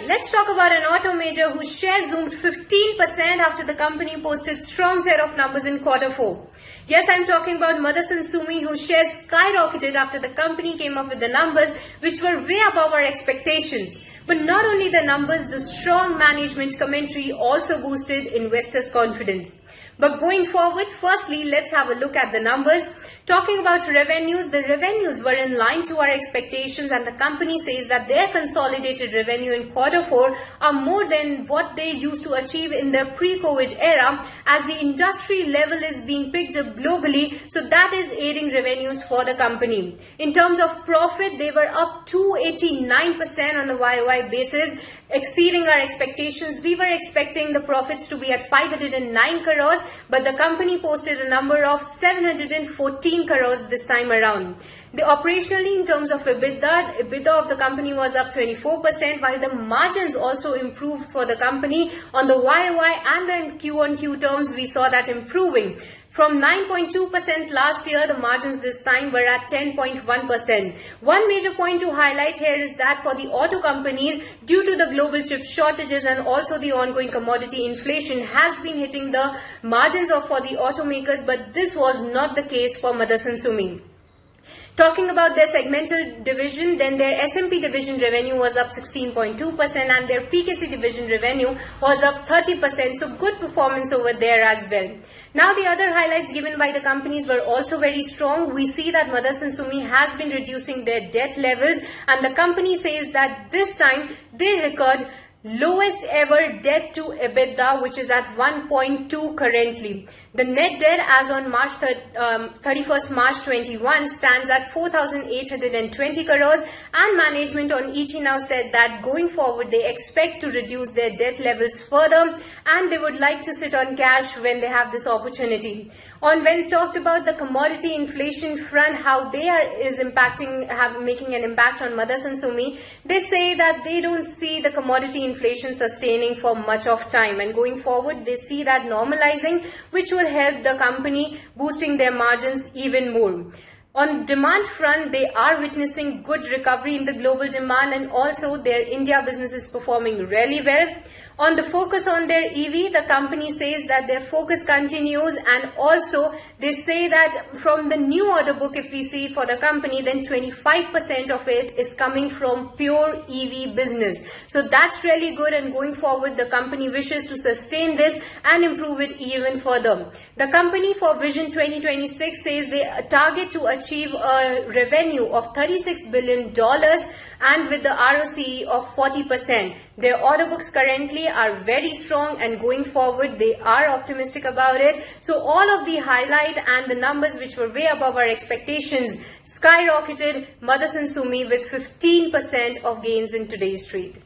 Alright, let's talk about an auto major whose share zoomed 15% after the company posted strong set of numbers in Q4. Yes, I'm talking about Motherson Sumi, whose shares skyrocketed after the company came up with the numbers which were way above our expectations. But not only the numbers, the strong management commentary also boosted investors' confidence. But going forward, firstly, let's have a look at the numbers. Talking about revenues, the revenues were in line to our expectations, and the company says that their consolidated revenue in Q4 are more than what they used to achieve in the pre-COVID era, as the industry level is being picked up globally, so that is aiding revenues for the company. In terms of profit, they were up 289% on a YOY basis, exceeding our expectations. We were expecting the profits to be at 509 crores, but the company posted a number of 714 crores this time around. Operationally, in terms of EBITDA of the company was up 24%, while the margins also improved for the company. On the YOY and the Q-on-Q terms, we saw that improving. From 9.2% last year, the margins this time were at 10.1%. One major point to highlight here is that for the auto companies, due to the global chip shortages and also the ongoing commodity inflation has been hitting the margins for the automakers, but this was not the case for Motherson Sumi. Talking about their segmental division, then their SMP division revenue was up 16.2% and their PKC division revenue was up 30%. So good performance over there as well. Now the other highlights given by the companies were also very strong. We see that Motherson Sumi has been reducing their debt levels, and the company says that this time they record lowest ever debt to EBITDA, which is at 1.2 currently. The net debt as on 31st March 21 stands at 4,820 crores, and management on Ichi now said that going forward they expect to reduce their debt levels further, and they would like to sit on cash when they have this opportunity. When talked about the commodity inflation front, how they is making an impact on Motherson Sumi, they say that they don't see the commodity inflation sustaining for much of time, and going forward they see that normalizing, which will help the company boosting their margins even more. On demand front, they are witnessing good recovery in the global demand, and also their India business is performing really well. On the focus on their EV, the company says that their focus continues, and also they say that from the new order book, if we see for the company, then 25% of it is coming from pure EV business. So that's really good, and going forward the company wishes to sustain this and improve it even further. The company for Vision 2026 says they target to achieve a revenue of $36 billion and with the ROCE of 40%. Their order books currently are very strong, and going forward they are optimistic about it. So all of the highlight and the numbers which were way above our expectations skyrocketed Motherson Sumi with 15% of gains in today's trade.